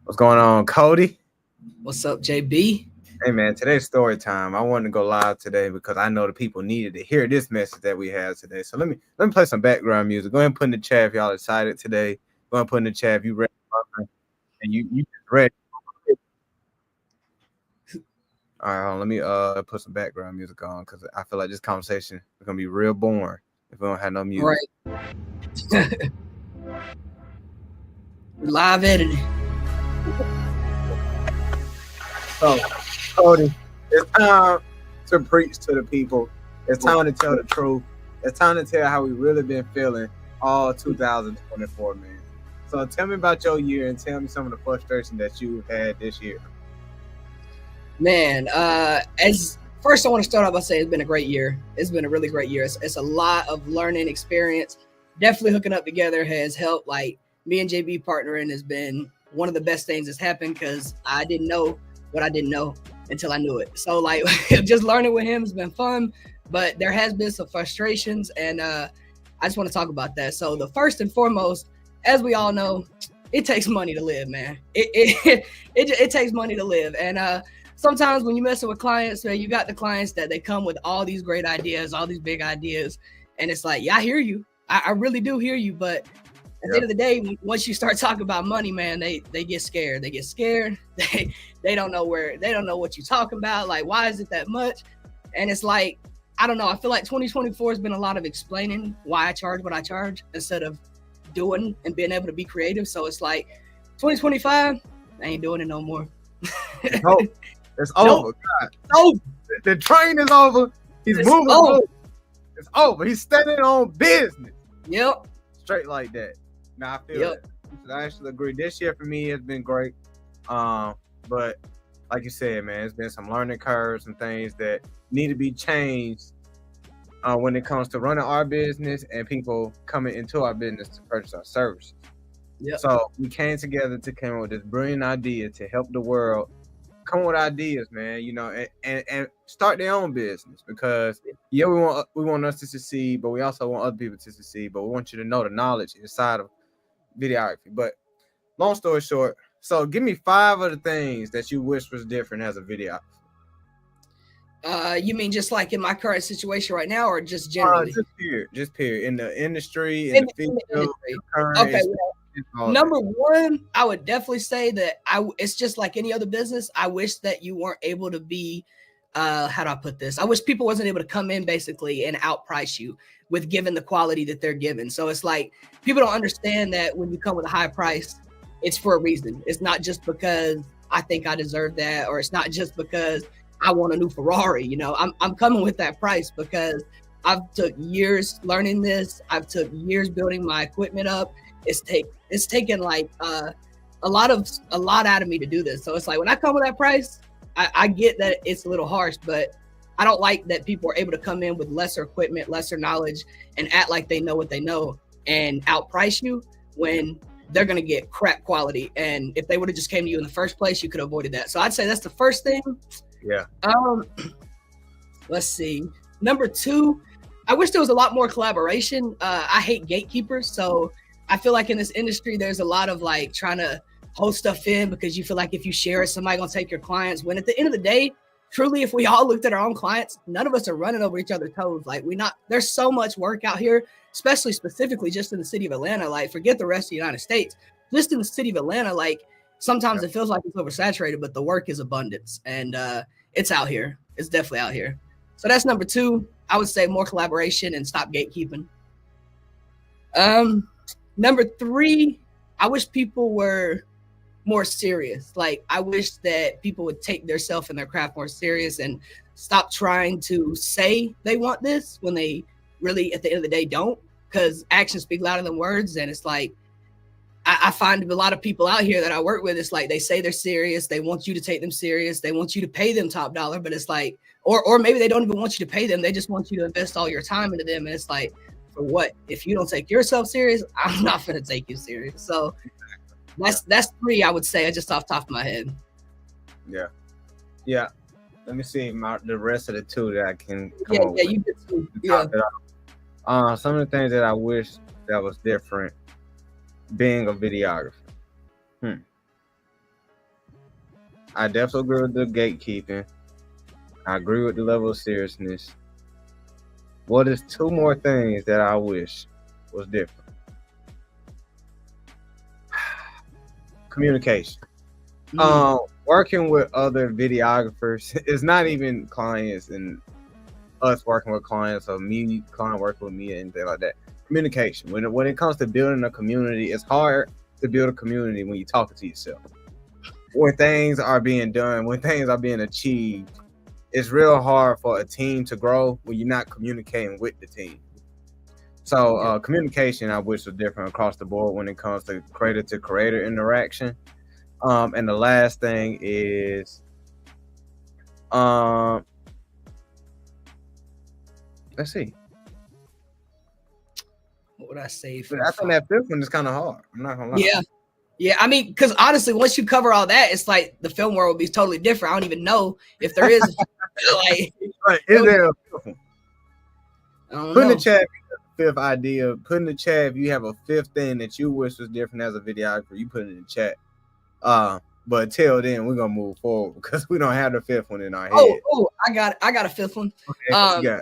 What's going on, Cody? What's up, JB? Hey man, today's story time. I wanted to go live today because I know the people needed to hear this message that we have today. So let me play some background music. Go ahead and put in the chat if y'all excited today. Go ahead and put in the chat if you ready and you just ready. All right, hold on, let me put some background music on because I feel like this conversation is gonna be real boring if we don't have no music. Right. Live editing. So, Cody, it's time to preach to the people. It's time to tell the truth. It's time to tell how we really been feeling all 2024, man. So tell me about your year and tell me some of the frustration that you had this year. Man, as first I want to start off by saying it's been a great year. It's been a really great year. It's a lot of learning experience. Definitely hooking up together has helped. Like me and JB partnering has been one of the best things that's happened because I didn't know what I didn't know until I knew it. So like just learning with him has been fun, but there has been some frustrations, and I just want to talk about that. So the first and foremost, as we all know, it takes money to live, man. It takes money to live, and sometimes when you're messing with clients, man, you got the clients that they come with all these great ideas, all these big ideas, and it's like, yeah, I hear you. I really do hear you, but at the end of the day, once you start talking about money, man, they get scared. They get scared. They don't know what you're talking about. Like, why is it that much? And it's like, I don't know. I feel like 2024 has been a lot of explaining why I charge what I charge instead of doing and being able to be creative. So it's like 2025, I ain't doing it no more. It's over. It's over. God. It's over. The train is over. He's moving over. It's over. He's standing on business. Yep. Straight like that. Now I feel it. I actually agree. This year for me has been great. But like you said, man, it's been some learning curves and things that need to be changed when it comes to running our business and people coming into our business to purchase our services. Yep. So we came together to come up with this brilliant idea to help the world come with ideas, man, you know, and start their own business because we want us to succeed, but we also want other people to succeed, but we want you to know the knowledge inside of videography. But long story short, so give me 5 of the things that you wish was different as a videographer. You mean just like in my current situation right now, or just generally? Just period. In the industry, in the field. Okay. Number one, I would definitely say that it's just like any other business. I wish that you weren't able to be, how do I put this? I wish people wasn't able to come in basically and outprice you with giving the quality that they're given. So it's like people don't understand that when you come with a high price, it's for a reason. It's not just because I think I deserve that, or it's not just because I want a new Ferrari. You know, I'm coming with that price because I've took years learning this. I've took years building my equipment up. It's taken like a lot out of me to do this. So it's like when I come with that price, I get that it's a little harsh, but I don't like that people are able to come in with lesser equipment, lesser knowledge, and act like they know what they know and outprice you when they're gonna get crap quality. And if they would have just came to you in the first place, you could have avoided that. So I'd say that's the first thing. Yeah. Let's see. Number 2, I wish there was a lot more collaboration. I hate gatekeepers, so I feel like in this industry, there's a lot of like trying to hold stuff in because you feel like if you share it, somebody gonna take your clients. When at the end of the day, truly, if we all looked at our own clients, none of us are running over each other's toes. Like there's so much work out here, especially specifically just in the city of Atlanta. Like forget the rest of the United States. Just in the city of Atlanta, like sometimes it feels like it's oversaturated, but the work is abundance, and it's out here. It's definitely out here. So that's number 2. I would say more collaboration and stop gatekeeping. Number 3, I wish people were more serious. Like I wish that people would take their self and their craft more serious and stop trying to say they want this when they really at the end of the day don't, because actions speak louder than words. And it's like I find a lot of people out here that I work with, it's like they say they're serious, they want you to take them serious, they want you to pay them top dollar, but it's like or maybe they don't even want you to pay them, they just want you to invest all your time into them. And it's like, for what? If you don't take yourself serious, I'm not gonna take you serious. So that's 3 I would say, just off the top of my head. Yeah. Let me see the rest of the 2 that I can come up with. Yeah, you did too. Yeah. Some of the things that I wish that was different being a videographer. I definitely agree with the gatekeeping. I agree with the level of seriousness. What is two more things that I wish was different? Communication. Working with other videographers is not even clients and us working with clients or me client working with me and things like that. Communication. When it comes to building a community, it's hard to build a community when you're talking to yourself. When things are being done, when things are being achieved, it's real hard for a team to grow when you're not communicating with the team. So communication, I wish, was different across the board when it comes to creator interaction. And the last thing is, let's see. What would I say? But I think that fifth one is kind of hard. I'm not gonna lie. Yeah. Yeah, I mean, because honestly, once you cover all that, it's like the film world will be totally different. I don't even know if there is like. Is there a fifth one? Put in the chat fifth idea. Put in the chat if you have a fifth thing that you wish was different as a videographer. You put it in the chat. But till then, we're gonna move forward because we don't have the fifth one in our head. Oh, I got a fifth one. Okay,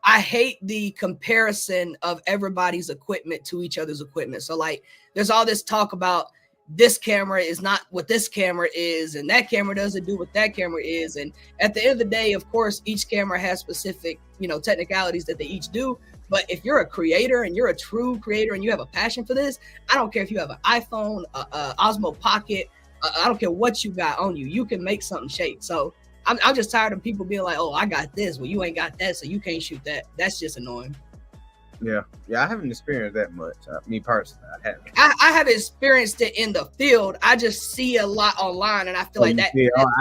I hate the comparison of everybody's equipment to each other's equipment. So like, there's all this talk about this camera is not what this camera is, and that camera doesn't do what that camera is. And at the end of the day, of course, each camera has specific, technicalities that they each do. But if you're a creator and you're a true creator and you have a passion for this, I don't care if you have an iPhone, a Osmo Pocket, I don't care what you got on you, you can make something shake. So I'm just tired of people being like, oh, I got this, well, you ain't got that, so you can't shoot that. That's just annoying. Yeah, I haven't experienced that much. Me personally, I haven't. I haven't experienced it in the field. I just see a lot online, and I feel like that.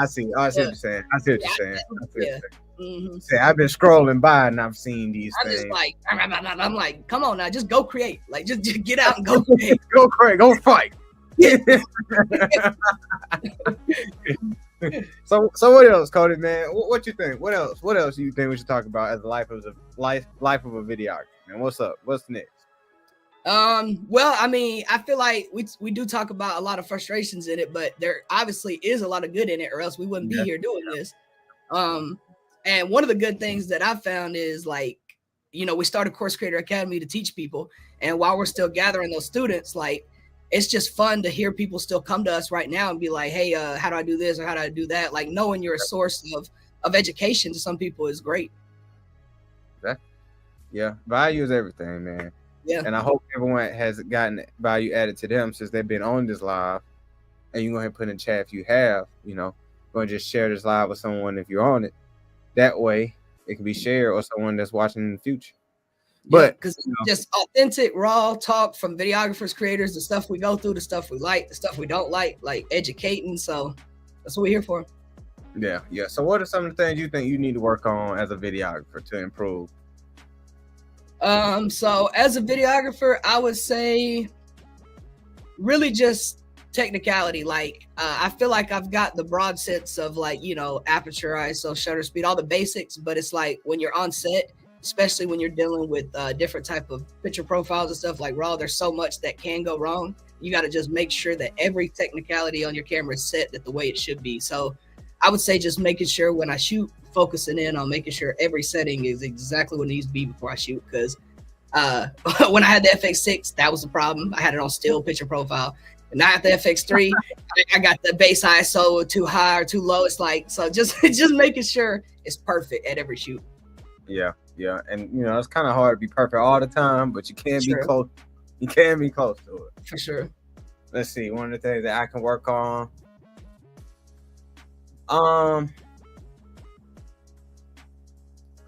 I see. I see what you're saying. I see what you're saying. Mm-hmm. See, I've been scrolling by and I've seen these things. Just like, I'm like, come on now, just go create. Like, just get out and go create. Go create. Go fight. So what else, Cody, man? What you think? What else do you think we should talk about as the life of a videographer? Man, what's up? What's next? Well, I mean, I feel like we do talk about a lot of frustrations in it, but there obviously is a lot of good in it, or else we wouldn't be here doing this. And one of the good things that I found is like, we started Course Creator Academy to teach people, and while we're still gathering those students, like, it's just fun to hear people still come to us right now and be like, hey, how do I do this or how do I do that? Like, knowing you're a source of education to some people is great. Yeah, value is everything, man. Yeah. And I hope everyone has gotten value added to them since they've been on this live. And you go ahead and put in the chat if you have, go and just share this live with someone if you're on it. That way it can be shared or someone that's watching in the future. But because just authentic, raw talk from videographers, creators, the stuff we go through, the stuff we like, the stuff we don't like educating. So that's what we're here for. Yeah. So what are some of the things you think you need to work on as a videographer to improve? So as a videographer, I would say really just technicality. Like, I feel like I've got the broad sense of like, aperture, ISO, shutter speed, all the basics, but it's like when you're on set, especially when you're dealing with different type of picture profiles and stuff like RAW, there's so much that can go wrong. You got to just make sure that every technicality on your camera is set that the way it should be. So I would say just making sure when I shoot, focusing in on making sure every setting is exactly what it needs to be before I shoot. Because when I had the FX6, that was the problem. I had it on still picture profile. And now at the FX3, I got the base ISO too high or too low. It's like, so just making sure it's perfect at every shoot. Yeah. And it's kind of hard to be perfect all the time, but you can be close. You can be close to it. For sure. Let's see. One of the things that I can work on.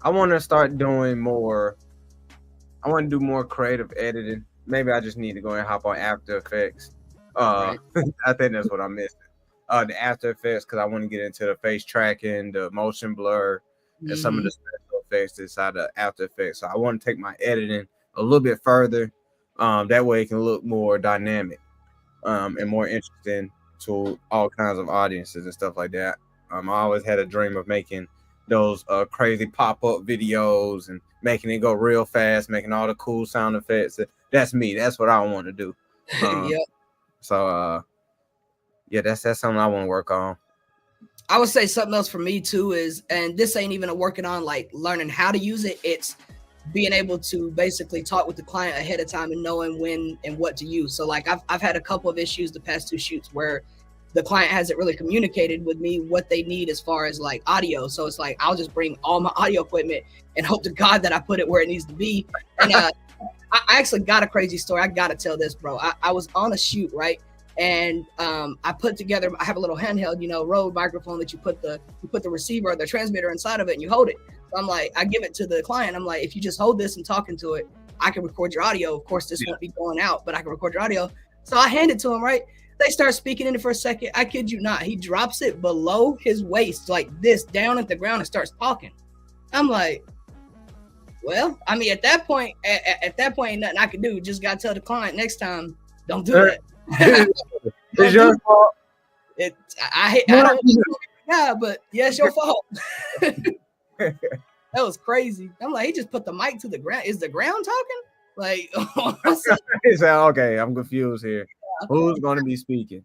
I want to start doing more. I want to do more creative editing. Maybe I just need to go and hop on After Effects. Right. I think that's what I'm missing. The After Effects, because I want to get into the face tracking, the motion blur, and some of the special effects inside the After Effects. So I want to take my editing a little bit further. That way it can look more dynamic and more interesting to all kinds of audiences and stuff like that. I always had a dream of making those crazy pop-up videos and making it go real fast, making all the cool sound effects. That's me. That's what I want to do. Yeah. So, that's something I want to work on. I would say something else for me too is, and this ain't even a working on like learning how to use it. It's being able to basically talk with the client ahead of time and knowing when and what to use. So like I've had a couple of issues the past 2 shoots where the client hasn't really communicated with me what they need as far as like audio. So it's like I'll just bring all my audio equipment and hope to God that I put it where it needs to be. And I actually got a crazy story. I gotta tell this, bro. I was on a shoot, right? And I put together, I have a little handheld, Rode microphone that you put the receiver or the transmitter inside of it and you hold it. So I'm like, I give it to the client. I'm like, if you just hold this and talking to it, I can record your audio. Of course, this won't be going out, but I can record your audio. So I hand it to him, right? They start speaking in it for a second. I kid you not. He drops it below his waist like this down at the ground and starts talking. I'm like, well, I mean, at that point, ain't nothing I can do. Just got to tell the client next time, don't do that. It's your fault. I don't yeah, but yeah, it's your fault. That was crazy. I'm like, he just put the mic to the ground. Is the ground talking? Like, he said, okay, I'm confused here. Yeah. Who's going to be speaking?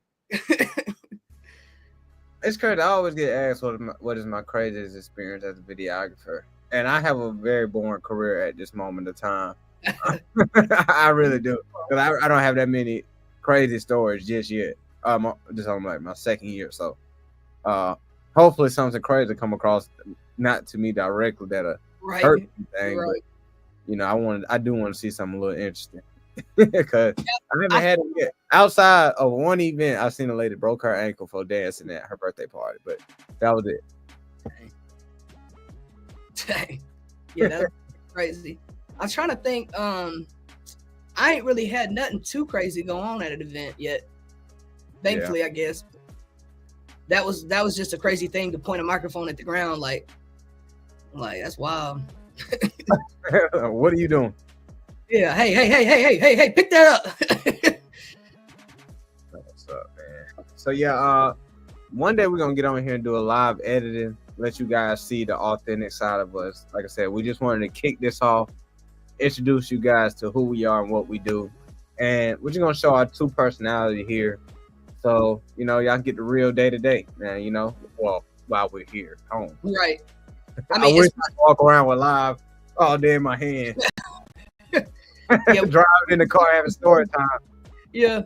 It's crazy. I always get asked what is my craziest experience as a videographer. And I have a very boring career at this moment of time. I really do. Because I don't have that many crazy stories just yet. Just on like my second year. So hopefully something crazy come across, not to me directly that hurt anything, right. But I do want to see something a little interesting. Because I haven't had it yet. Outside of one event, I've seen a lady broke her ankle for dancing at her birthday party, but that was it. Dang. Yeah, that's crazy. I was trying to think. I ain't really had nothing too crazy go on at an event yet. Thankfully, yeah. I guess that was just a crazy thing to point a microphone at the ground. Like that's wild. What are you doing? Yeah. Hey, pick that up. What's up, man? So yeah, one day we're gonna get on here and do a live editing, let you guys see the authentic side of us. Like I said, we just wanted to kick this off, introduce you guys to who we are and what we do, and we're just gonna show our two personality here. So y'all can get the real day to day, man. Well, while we're here home, right? I wish I could walk around with live all day in my hand. Yeah, driving in the car having story time. Yeah.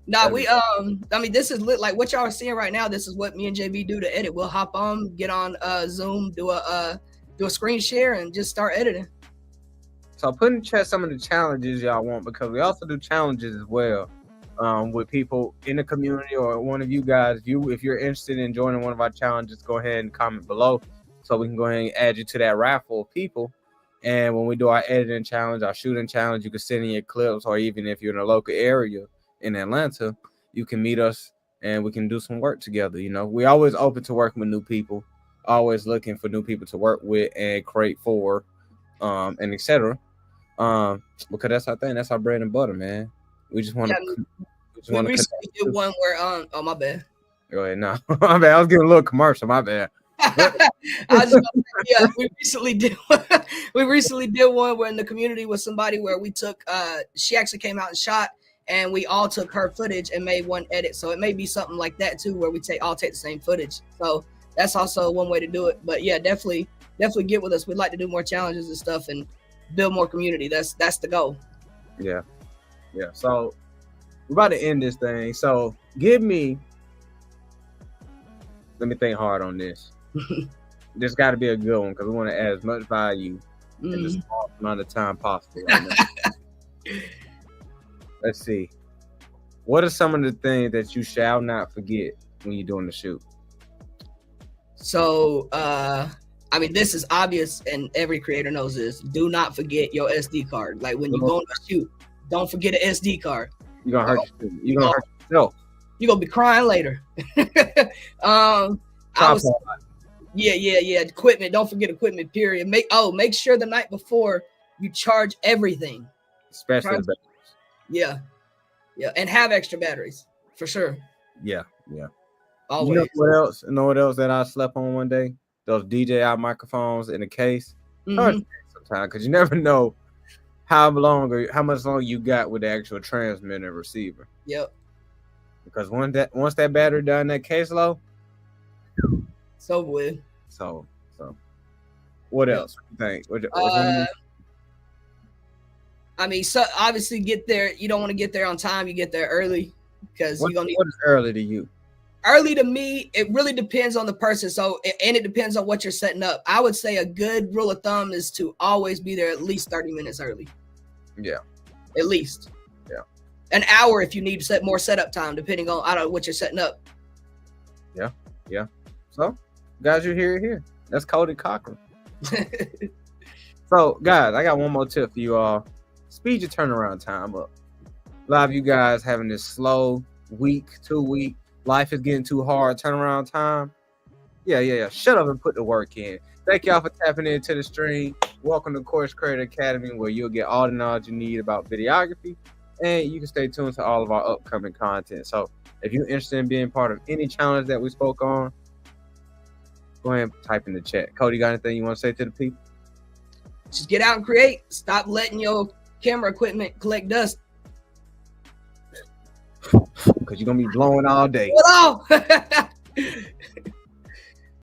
Nah, we I mean, this is lit. Like what y'all are seeing right now. This is what me and JB do to edit. We'll hop on, get on Zoom, do a screen share, and just start editing. So put in chat some of the challenges y'all want, because we also do challenges as well with people in the community or one of you guys. If you're interested in joining one of our challenges, go ahead and comment below so we can go ahead and add you to that raffle of people. And when we do our editing challenge, our shooting challenge, you can send in your clips, or even if you're in a local area in Atlanta, you can meet us and we can do some work together. We're always open to working with new people, always looking for new people to work with and create for, and etc. Because that's our thing. That's our bread and butter, man. We just want to. We recently did one where oh my bad. Go ahead. No, my bad. I was getting a little commercial. My bad. We recently did one where in the community with somebody where we took she actually came out and shot, and we all took her footage and made one edit. So it may be something like that too, where we all take the same footage. So that's also one way to do it. But yeah, definitely get with us. We'd like to do more challenges and stuff and build more community. That's the goal. Yeah. So we're about to end this thing. So let me think hard on this. There's got to be a good one, because we want to add as much value in the small amount of time possible. Let's see. What are some of the things that you shall not forget when you're doing the shoot? So, I mean, this is obvious, and every creator knows this. Do not forget your SD card. Like when you go on a shoot, don't forget an SD card. You're gonna hurt yourself. You're gonna hurt yourself. You're gonna be crying later. Yeah. Equipment. Don't forget equipment. Period. Make sure the night before you charge everything, especially the batteries. Yeah, and have extra batteries for sure. Yeah. Always. You know what else that I slept on one day? Those DJI microphones in a case. Sometimes, because you never know how much longer you got with the actual transmitter and receiver. Yep. Because once that battery done that case low, So with. So what Yep. else you think? What I mean, so obviously get there. You don't want to get there on time. You get there early because you're gonna need. what is early to you? Early to me, it really depends on the person. So, and it depends on what you're setting up. I would say a good rule of thumb is to always be there at least 30 minutes early. Yeah. At least. Yeah. An hour if you need to set more setup time, depending on I don't know what you're setting up. Yeah. Yeah. So, guys, you hear it here. That's Cody Cochran. So, guys, I got one more tip for you all. Speed your turnaround time up. A lot of you guys having this slow week, 2 week. Life is getting too hard. Turnaround time. Yeah. Shut up and put the work in. Thank y'all for tapping into the stream. Welcome to Course Creator Academy, where you'll get all the knowledge you need about videography, and you can stay tuned to all of our upcoming content. So, if you're interested in being part of any challenge that we spoke on, go ahead and type in the chat. Cody, got anything you want to say to the people? Just get out and create. Stop letting your camera equipment collect dust. Because you're going to be blowing all day. Hold on.